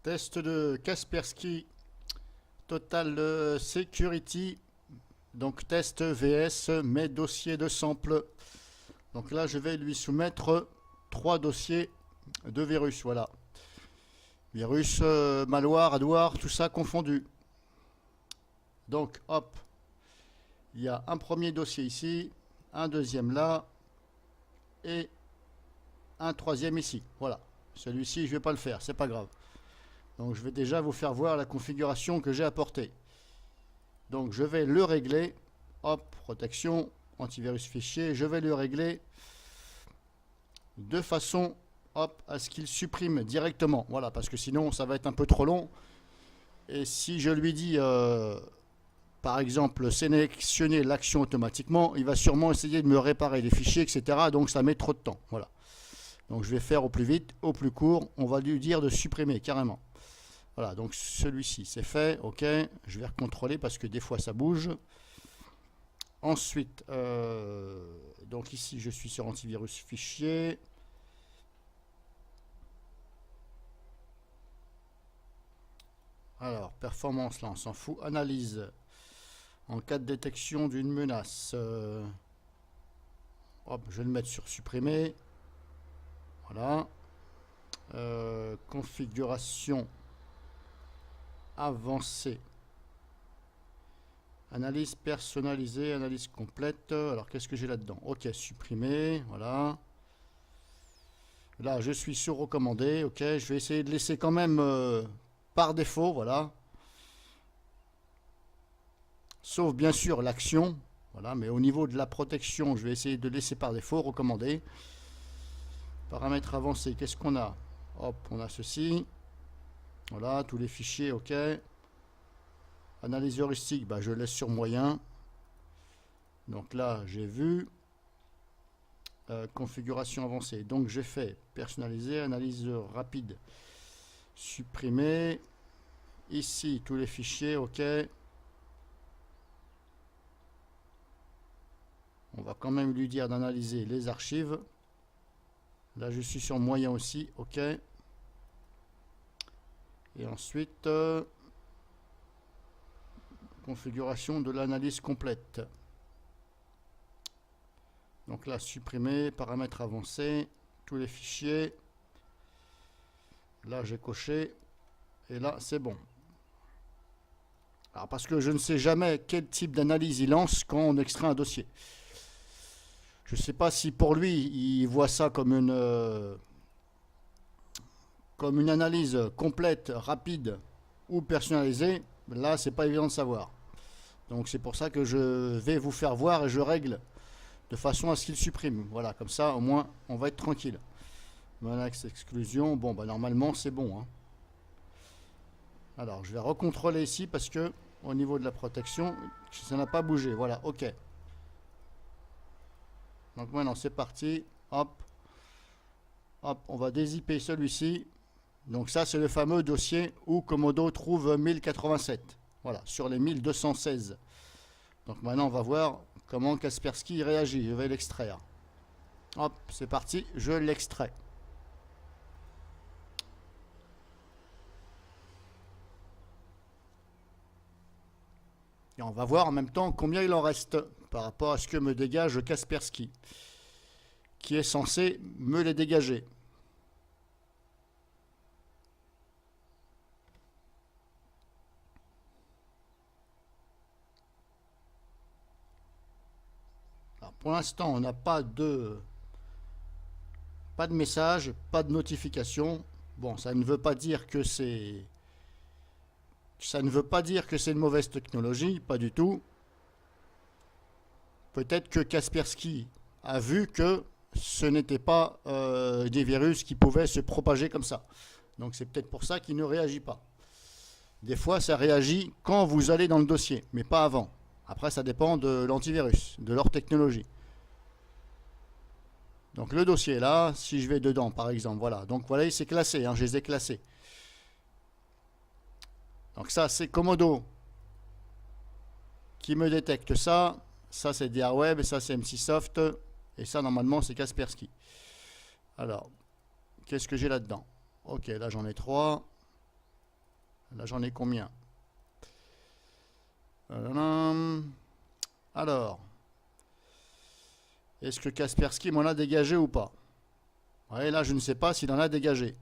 Test de Kaspersky Total Security. Donc test VS mes dossiers de sample. Donc là je vais lui soumettre 3 dossiers de virus. Voilà. Virus, malware, adware, tout ça confondu. Donc hop. Il y a un premier dossier ici, un deuxième là et un troisième ici. Voilà. Celui-ci, je ne vais pas le faire, c'est pas grave. Donc je vais déjà vous faire voir la configuration que j'ai apportée. Donc je vais le régler. Hop, protection, antivirus fichier. Je vais le régler de façon hop, à ce qu'il supprime directement. Voilà, parce que sinon ça va être un peu trop long. Et si je lui dis, par exemple, sélectionner l'action automatiquement, il va sûrement essayer de me réparer les fichiers, etc. Donc ça met trop de temps. Voilà. Donc je vais faire au plus vite, au plus court. On va lui dire de supprimer carrément. Voilà, donc celui-ci c'est fait, ok, je vais recontrôler parce que des fois ça bouge. Ensuite, donc ici je suis sur antivirus fichier. Alors, performance là on s'en fout. Analyse, en cas de détection d'une menace. Hop, je vais le mettre sur supprimer. Voilà. Configuration avancée. Analyse personnalisée, analyse complète. Alors qu'est-ce que j'ai là-dedans? Ok, supprimer, voilà. Là, je suis sur recommandé. Ok, je vais essayer de laisser quand même par défaut, voilà. Sauf bien sûr l'action, voilà. Mais au niveau de la protection, je vais essayer de laisser par défaut recommandé. Paramètres avancés, qu'est-ce qu'on a? Hop, on a ceci. Voilà, tous les fichiers, ok. Analyse heuristique, bah, je laisse sur moyen. Donc là, j'ai vu. Configuration avancée. Donc j'ai fait personnaliser, analyse rapide. Supprimer. Ici, tous les fichiers, ok. On va quand même lui dire d'analyser les archives. Là, je suis sur moyen aussi, ok. Et ensuite, configuration de l'analyse complète. Donc là, supprimer, paramètres avancés, tous les fichiers. Là, j'ai coché. Et là, c'est bon. Alors, parce que je ne sais jamais quel type d'analyse il lance quand on extrait un dossier. Je ne sais pas si pour lui, il voit ça comme une analyse complète, rapide ou personnalisée. Là, c'est pas évident de savoir. Donc, c'est pour ça que je vais vous faire voir et je règle de façon à ce qu'il supprime. Voilà, comme ça, au moins, on va être tranquille. Monax exclusion, bon, bah normalement, c'est bon. Hein. Alors, je vais recontrôler ici parce que au niveau de la protection, ça n'a pas bougé. Voilà, ok. Donc maintenant, c'est parti. Hop. Hop, on va dézipper celui-ci. Donc ça, c'est le fameux dossier où Comodo trouve 1087. Voilà, sur les 1216. Donc maintenant, on va voir comment Kaspersky réagit. Je vais l'extraire. Hop, c'est parti, je l'extrais. Et on va voir en même temps combien il en reste par rapport à ce que me dégage Kaspersky, qui est censé me les dégager. Alors pour l'instant, on n'a pas de message, pas de notification. Bon, ça ne veut pas dire que c'est une mauvaise technologie, pas du tout. Peut-être que Kaspersky a vu que ce n'était pas des virus qui pouvaient se propager comme ça. Donc c'est peut-être pour ça qu'il ne réagit pas. Des fois, ça réagit quand vous allez dans le dossier, mais pas avant. Après, ça dépend de l'antivirus, de leur technologie. Donc le dossier est là, si je vais dedans par exemple, voilà. Donc voilà, c'est classé, hein, je les ai classés. Donc ça, c'est Comodo qui me détecte ça. Ça, c'est DRWeb, ça, c'est MC-Soft. Et ça, normalement, c'est Kaspersky. Alors, qu'est-ce que j'ai là-dedans? Ok, là, j'en ai 3. Là, j'en ai combien? Alors, est-ce que Kaspersky m'en a dégagé ou pas? Ouais, là, je ne sais pas s'il en a dégagé.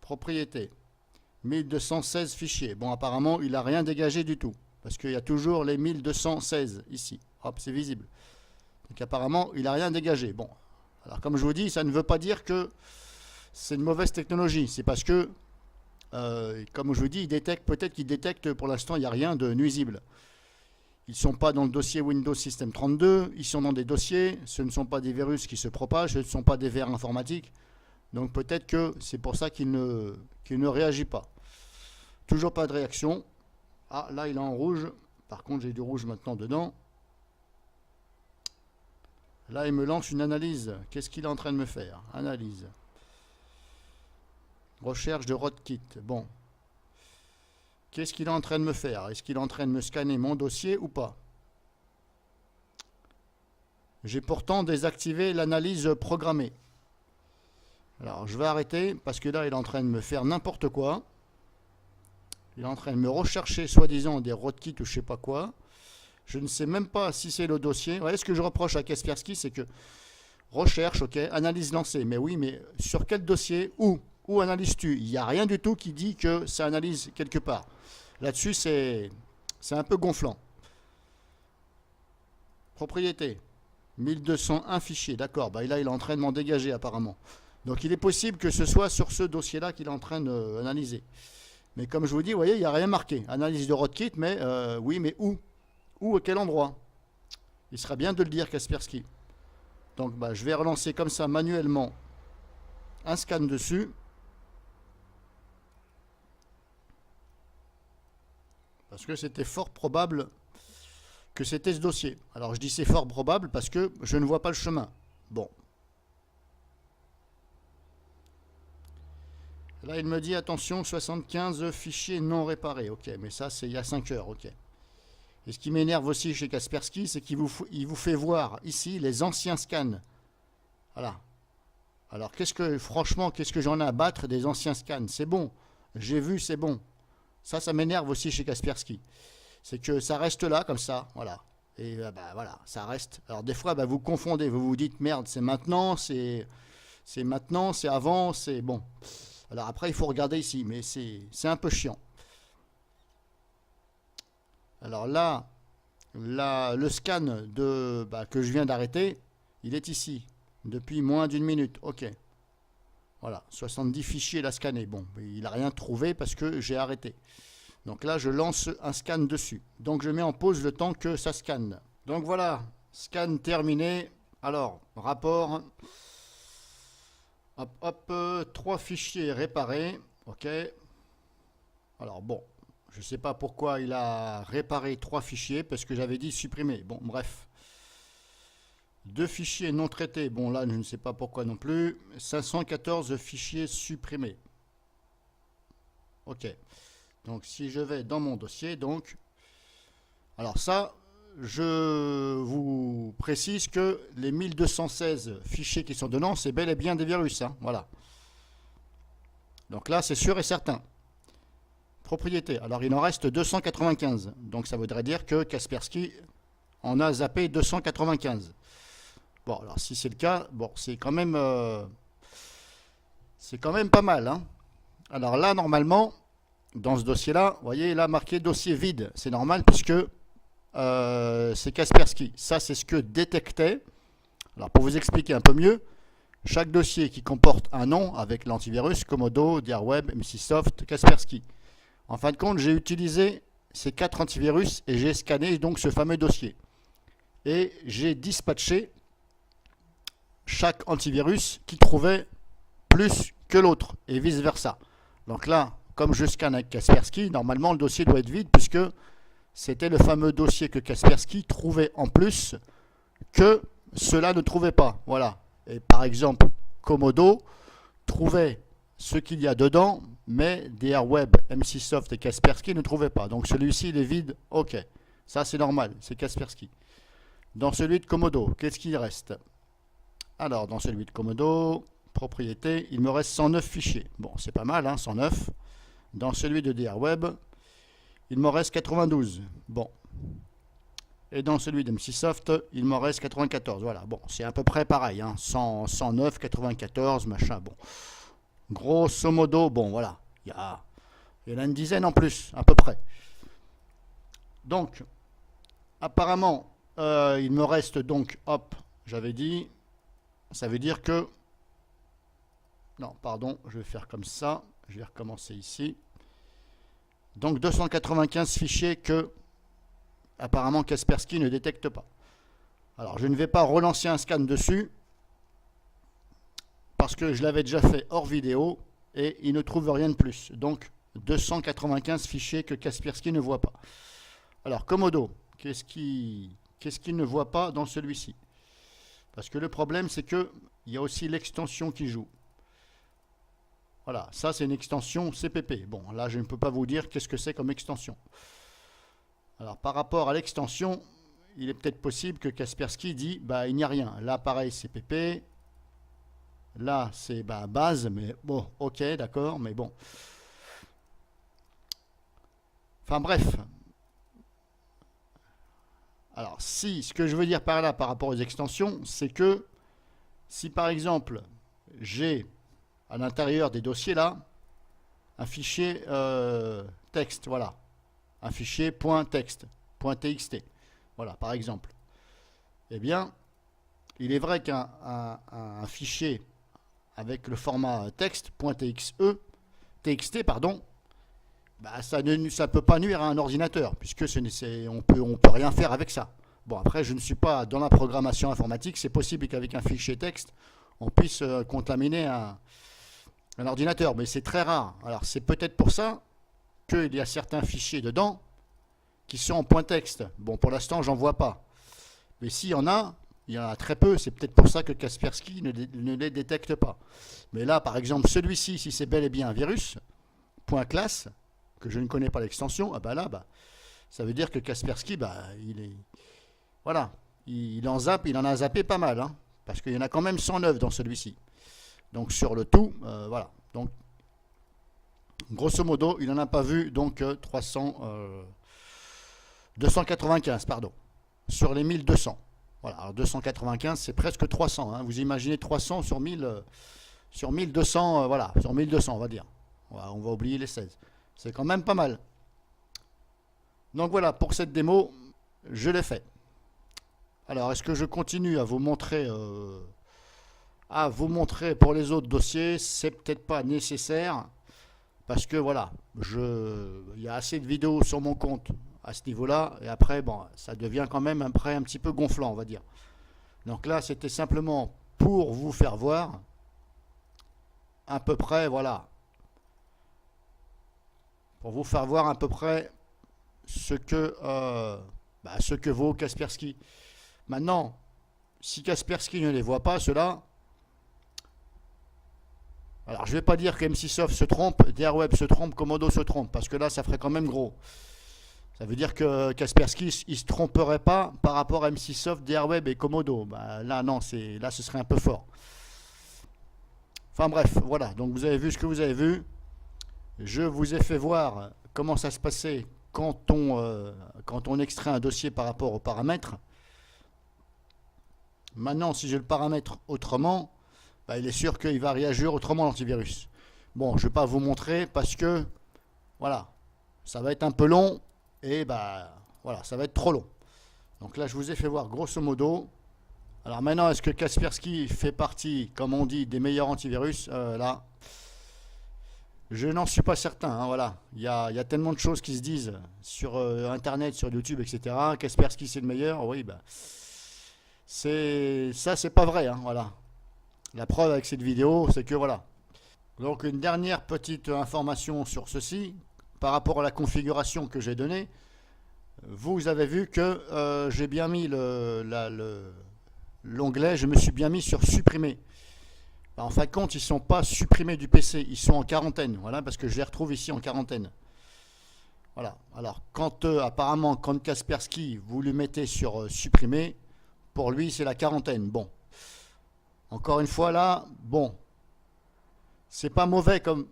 Propriété. 1216 fichiers. Bon, apparemment, il n'a rien dégagé du tout. Parce qu'il y a toujours les 1216 ici. Hop, c'est visible. Donc apparemment, il n'a rien dégagé. Bon, alors comme je vous dis, ça ne veut pas dire que c'est une mauvaise technologie. C'est parce que, comme je vous dis, peut-être qu'il détecte, pour l'instant, il n'y a rien de nuisible. Ils ne sont pas dans le dossier Windows System 32, ils sont dans des dossiers, ce ne sont pas des virus qui se propagent, ce ne sont pas des vers informatiques. Donc peut-être que c'est pour ça qu'il ne réagit pas. Toujours pas de réaction. Ah, là il est en rouge. Par contre, j'ai du rouge maintenant dedans. Là, il me lance une analyse. Qu'est-ce qu'il est en train de me faire? Analyse. Recherche de rootkit. Bon. Qu'est-ce qu'il est en train de me faire? Est-ce qu'il est en train de me scanner mon dossier ou pas? J'ai pourtant désactivé l'analyse programmée. Alors, je vais arrêter parce que là, il est en train de me faire n'importe quoi. Il est en train de me rechercher, soi-disant, des rootkits ou je sais pas quoi. Je ne sais même pas si c'est le dossier. Vous voyez, ce que je reproche à Kaspersky, c'est que recherche, ok, analyse lancée. Mais oui, mais sur quel dossier? Où analyses-tu? Il n'y a rien du tout qui dit que ça analyse quelque part. Là-dessus, c'est un peu gonflant. Propriété. 1201 fichiers, d'accord. Bah, là, il est en train de m'en dégager apparemment. Donc, il est possible que ce soit sur ce dossier-là qu'il est en train d'analyser. Mais comme je vous dis, vous voyez, il n'y a rien marqué. Analyse de rootkit, mais oui, mais où? Où, à quel endroit? Il serait bien de le dire, Kaspersky. Donc, bah, je vais relancer comme ça manuellement un scan dessus. Parce que c'était fort probable que c'était ce dossier. Alors, je dis c'est fort probable parce que je ne vois pas le chemin. Bon. Là, il me dit, attention, 75 fichiers non réparés. Ok, mais ça, c'est il y a 5 heures. Ok. Et ce qui m'énerve aussi chez Kaspersky, c'est qu'il vous fait voir ici les anciens scans. Voilà. Alors, franchement, qu'est-ce que j'en ai à battre des anciens scans? C'est bon. J'ai vu, c'est bon. Ça m'énerve aussi chez Kaspersky. C'est que ça reste là, comme ça. Voilà. Et bah, voilà, ça reste. Alors, des fois, bah, vous confondez. Vous vous dites, merde, c'est maintenant, c'est avant, c'est bon. Alors, après, il faut regarder ici. Mais c'est un peu chiant. Alors là, le scan que je viens d'arrêter, il est ici, depuis moins d'une minute. Ok. Voilà, 70 fichiers là scannés. Bon, il n'a rien trouvé parce que j'ai arrêté. Donc là, je lance un scan dessus. Donc je mets en pause le temps que ça scanne. Donc voilà, scan terminé. Alors, rapport. Hop, hop, 3 fichiers réparés. Ok. Alors bon. Je ne sais pas pourquoi il a réparé 3 fichiers, parce que j'avais dit supprimer. Bon, bref. 2 fichiers non traités. Bon, là, je ne sais pas pourquoi non plus. 514 fichiers supprimés. Ok. Donc, si je vais dans mon dossier, donc... Alors ça, je vous précise que les 1216 fichiers qui sont dedans, c'est bel et bien des virus. Hein, voilà. Donc là, c'est sûr et certain. Propriété. Alors, il en reste 295. Donc, ça voudrait dire que Kaspersky en a zappé 295. Bon, alors, si c'est le cas, bon, c'est quand même pas mal. Hein. Alors là, normalement, dans ce dossier-là, vous voyez, là, marqué dossier vide. C'est normal puisque c'est Kaspersky. Ça, c'est ce que détectait. Alors, pour vous expliquer un peu mieux, chaque dossier qui comporte un nom avec l'antivirus, Comodo, Diarweb, MCSoft, Kaspersky. En fin de compte, j'ai utilisé ces 4 antivirus et j'ai scanné donc ce fameux dossier. Et j'ai dispatché chaque antivirus qui trouvait plus que l'autre et vice versa. Donc là, comme je scanne avec Kaspersky, normalement le dossier doit être vide puisque c'était le fameux dossier que Kaspersky trouvait en plus que cela ne trouvait pas. Voilà. Et par exemple, Comodo trouvait ce qu'il y a dedans, mais Diarweb, MCSoft et Kaspersky ne trouvaient pas. Donc celui-ci, il est vide. Ok, ça c'est normal, c'est Kaspersky. Dans celui de Comodo, qu'est-ce qu'il reste? Alors, dans celui de Comodo, propriété, il me reste 109 fichiers. Bon, c'est pas mal, hein, 109. Dans celui de DRWeb, il me reste 92. Bon. Et dans celui d'MCSoft, il me reste 94. Voilà, bon, c'est à peu près pareil, hein, 100, 109, 94, machin, bon. Grosso modo, bon, voilà, il y en a une dizaine en plus, à peu près. Donc, apparemment, il me reste donc, hop, j'avais dit, ça veut dire que, non, pardon, je vais faire comme ça, je vais recommencer ici. Donc, 295 fichiers que, apparemment, Kaspersky ne détecte pas. Alors, je ne vais pas relancer un scan dessus, parce que je l'avais déjà fait hors vidéo, et il ne trouve rien de plus. Donc, 295 fichiers que Kaspersky ne voit pas. Alors, Komodo, qu'est-ce qu'il ne voit pas dans celui-ci? Parce que le problème, c'est qu'il y a aussi l'extension qui joue. Voilà, ça c'est une extension CPP. Bon, là, je ne peux pas vous dire qu'est-ce que c'est comme extension. Alors, par rapport à l'extension, il est peut-être possible que Kaspersky dit, bah, il n'y a rien. Là, pareil, CPP. Là, c'est base, mais bon, ok, d'accord, mais bon. Enfin, bref. Alors, si, ce que je veux dire par là, par rapport aux extensions, c'est que si, par exemple, j'ai à l'intérieur des dossiers là, un fichier texte, voilà, un fichier .text, .txt, voilà, par exemple, eh bien, il est vrai qu'un fichier avec le format texte, .txt, pardon, bah, ça ne peut pas nuire à un ordinateur, puisque on peut rien faire avec ça. Bon, après, je ne suis pas dans la programmation informatique, c'est possible qu'avec un fichier texte, on puisse contaminer un ordinateur, mais c'est très rare. Alors, c'est peut-être pour ça qu'il y a certains fichiers dedans qui sont en .text. Bon, pour l'instant, j'en vois pas. Mais s'il y en a, il y en a très peu, c'est peut-être pour ça que Kaspersky ne les détecte pas. Mais là, par exemple, celui-ci, si c'est bel et bien un virus, .class, que je ne connais pas l'extension, ah bah là, ça veut dire que Kaspersky, voilà, il en a zappé pas mal, hein, parce qu'il y en a quand même 109 dans celui-ci. Donc sur le tout, voilà. Donc, grosso modo, il n'en a pas vu, donc 295, pardon, sur les 1200. Voilà, alors 295, c'est presque 300. Hein. Vous imaginez 300 sur 1000, sur 1200, voilà, sur 1200, on va dire. On va oublier les 16. C'est quand même pas mal. Donc voilà, pour cette démo, je l'ai fait. Alors, est-ce que je continue à vous montrer pour les autres dossiers? C'est peut-être pas nécessaire, parce que voilà, il y a assez de vidéos sur mon compte à ce niveau-là, et après, bon, ça devient quand même après un petit peu gonflant, on va dire. Donc là, c'était simplement pour vous faire voir à peu près, voilà, pour vous faire voir à peu près ce que vaut Kaspersky. Maintenant, si Kaspersky ne les voit pas, ceux-là, alors je ne vais pas dire que MCSoft se trompe, DRWeb se trompe, Komodo se trompe, parce que là, ça ferait quand même gros. Ça veut dire que Kaspersky, il ne se tromperait pas par rapport à MCSoft, DRWeb et Komodo. Là, non, là, ce serait un peu fort. Enfin bref, voilà. Donc vous avez vu ce que vous avez vu. Je vous ai fait voir comment ça se passait quand on extrait un dossier par rapport aux paramètres. Maintenant, si je le paramètre autrement, il est sûr qu'il va réagir autrement l'antivirus. Bon, je ne vais pas vous montrer parce que, voilà, ça va être un peu long et voilà, ça va être trop long. Donc là, je vous ai fait voir grosso modo. Alors maintenant, est-ce que Kaspersky fait partie, comme on dit, des meilleurs antivirus? Là, je n'en suis pas certain. Hein, voilà, il y a tellement de choses qui se disent sur Internet, sur YouTube, etc. Kaspersky, c'est le meilleur. Oui, c'est pas vrai. Hein, voilà. La preuve avec cette vidéo, c'est que voilà. Donc une dernière petite information sur ceci, par rapport à la configuration que j'ai donnée. Vous avez vu que j'ai bien mis l'onglet, je me suis bien mis sur supprimer. En fin de compte, ils ne sont pas supprimés du PC, ils sont en quarantaine, voilà, parce que je les retrouve ici en quarantaine. Voilà. Alors, apparemment, quand Kaspersky, vous le mettez sur supprimer, pour lui, c'est la quarantaine. Bon. Encore une fois, là, bon, C'est pas mauvais comme...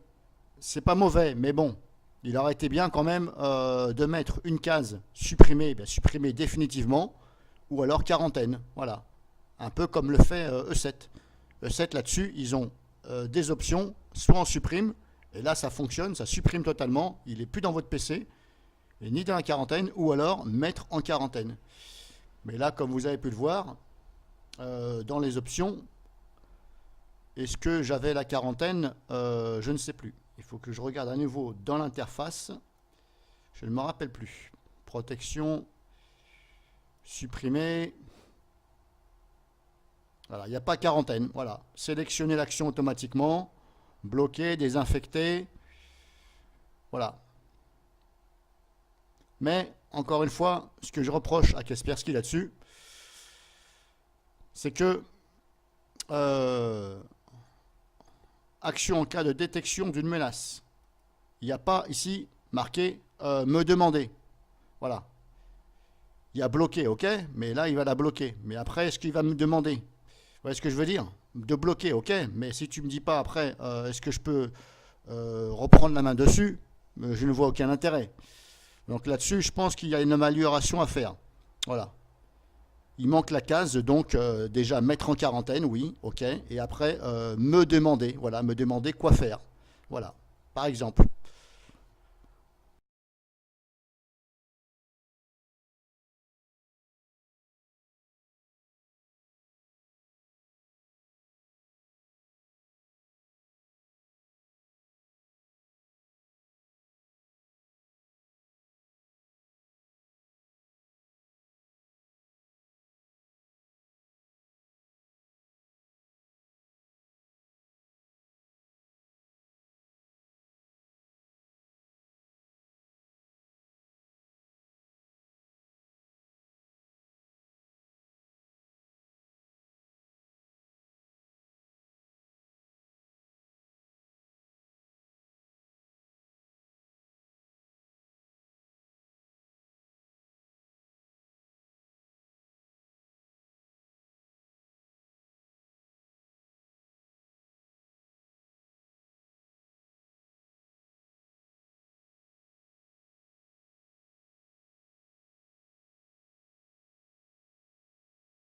C'est pas mauvais, mais bon, il aurait été bien quand même de mettre une case supprimée, bien, supprimée définitivement, ou alors quarantaine, voilà. Un peu comme le fait E7. E7 là-dessus, ils ont des options, soit on supprime, et là ça fonctionne, ça supprime totalement, il n'est plus dans votre PC, et ni dans la quarantaine, ou alors mettre en quarantaine. Mais là, comme vous avez pu le voir, dans les options, est-ce que j'avais la quarantaine? Je ne sais plus. Il faut que je regarde à nouveau dans l'interface. Je ne me rappelle plus. Protection, supprimer. Voilà, il n'y a pas quarantaine. Voilà. Sélectionner l'action automatiquement. Bloquer, désinfecter. Voilà. Mais, encore une fois, ce que je reproche à Kaspersky là-dessus, c'est que action en cas de détection d'une menace. Il n'y a pas ici marqué me demander. Voilà. Il y a bloqué, ok, mais là il va la bloquer. Mais après, est-ce qu'il va me demander? Vous voyez ce que je veux dire? De bloquer, ok, mais si tu me dis pas après, est-ce que je peux reprendre la main dessus? Je ne vois aucun intérêt. Donc là-dessus, je pense qu'il y a une amélioration à faire. Voilà. Il manque la case, donc déjà mettre en quarantaine, oui, ok. Et après, me demander, voilà, me demander quoi faire. Voilà, par exemple.